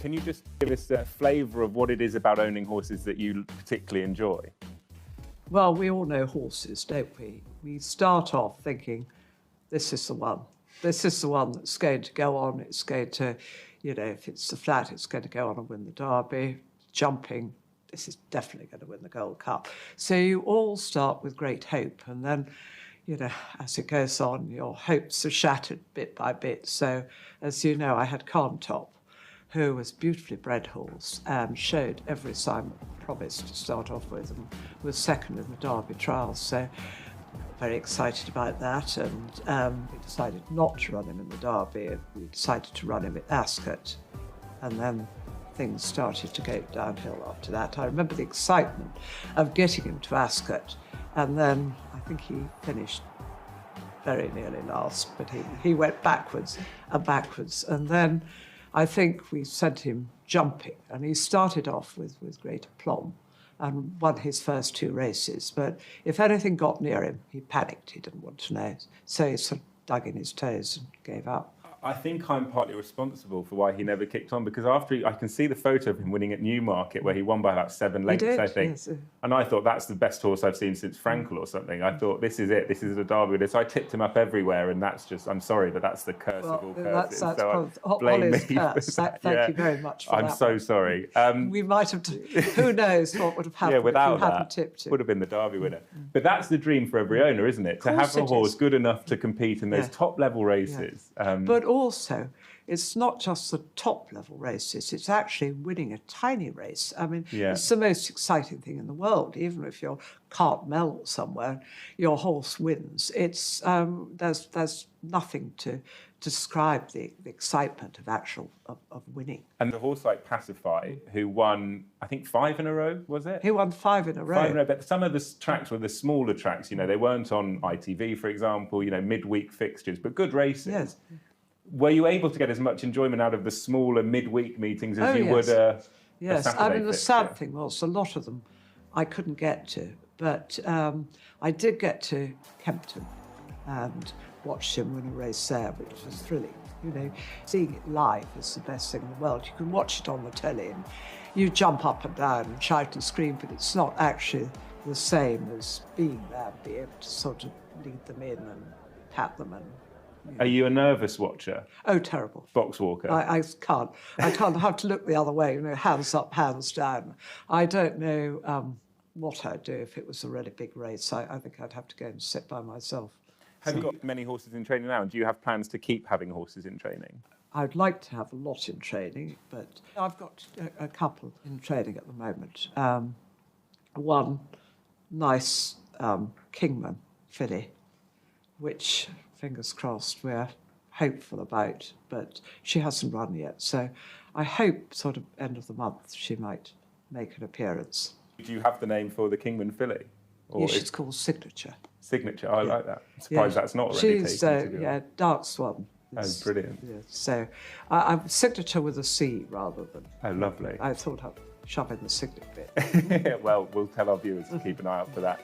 Can you just give us a flavour of what it is about owning horses that you particularly enjoy? Well, we all know horses, don't we? We start off thinking, this is the one. This is the one that's going to go on. It's going to, if it's the flat, it's going to go on and win the Derby. Jumping, this is definitely going to win the Gold Cup. So you all start with great hope. And then, as it goes on, your hopes are shattered bit by bit. So, as you know, I had Carntop, who was a beautifully bred horse and showed every sign of promise to start off with and was second in the Derby trials. So very excited about that, and we decided not to run him in the Derby. We decided to run him at Ascot, and then things started to go downhill after that. I remember the excitement of getting him to Ascot, and then I think he finished very nearly last, but he went backwards, and then I think we sent him jumping, and he started off with great aplomb and won his first 2 races. But if anything got near him, he panicked. He didn't want to know. So he sort of dug in his toes and gave up. I think I'm partly responsible for why he never kicked on, because after I can see the photo of him winning at Newmarket where he won by about 7 lengths, I think. Yes. And I thought, that's the best horse I've seen since Frankel or something. I thought, this is it. This is the Derby winner. So I tipped him up everywhere, and that's just, I'm sorry, but that's the curse of all curses. That's so Oli's curse. Thank you very much for that. I'm so sorry. We might have, who knows what would have happened if you hadn't tipped him. Would have been the Derby winner. But that's the dream for every owner, isn't it? To have a horse good enough to compete in those top-level races. But also, it's not just the top-level races, it's actually winning a tiny race. I mean, it's the most exciting thing in the world. Even if you're Cartmel or somewhere, your horse wins. It's there's nothing to describe the excitement of winning. And the horse like Pacify, who won, I think 5 in a row, was it? He won 5 in a row. 5 in a row, but some of the tracks were the smaller tracks, they weren't on ITV, for example, midweek fixtures, but good races. Yes. Were you able to get as much enjoyment out of the smaller midweek meetings as you would a Saturday I mean, the fixture? sad thing was a lot of them I couldn't get to, but I did get to Kempton and watched him win a race there, which was thrilling. Seeing it live is the best thing in the world. You can watch it on the telly and you jump up and down and shout and scream, but it's not actually the same as being there, be able to sort of lead them in and pat them and. Are you a nervous watcher? Oh, terrible. Box walker? I can't. I can't have to look the other way, hands up, hands down. I don't know what I'd do if it was a really big race. I think I'd have to go and sit by myself. Have you got many horses in training now? And do you have plans to keep having horses in training? I'd like to have a lot in training, but I've got a couple in training at the moment. One nice Kingman filly, which, fingers crossed, we're hopeful about, but she hasn't run yet. So I hope sort of end of the month she might make an appearance. Do you have the name for the Kingman filly? Yes, she's called Signature. Signature, I like that. I'm surprised that's not already taken. She's, dark swan. Oh, brilliant. Yeah, so I'm Signature with a C rather than... Oh, lovely. I thought I'd shove in the signet bit. Well, we'll tell our viewers to keep an eye out for that.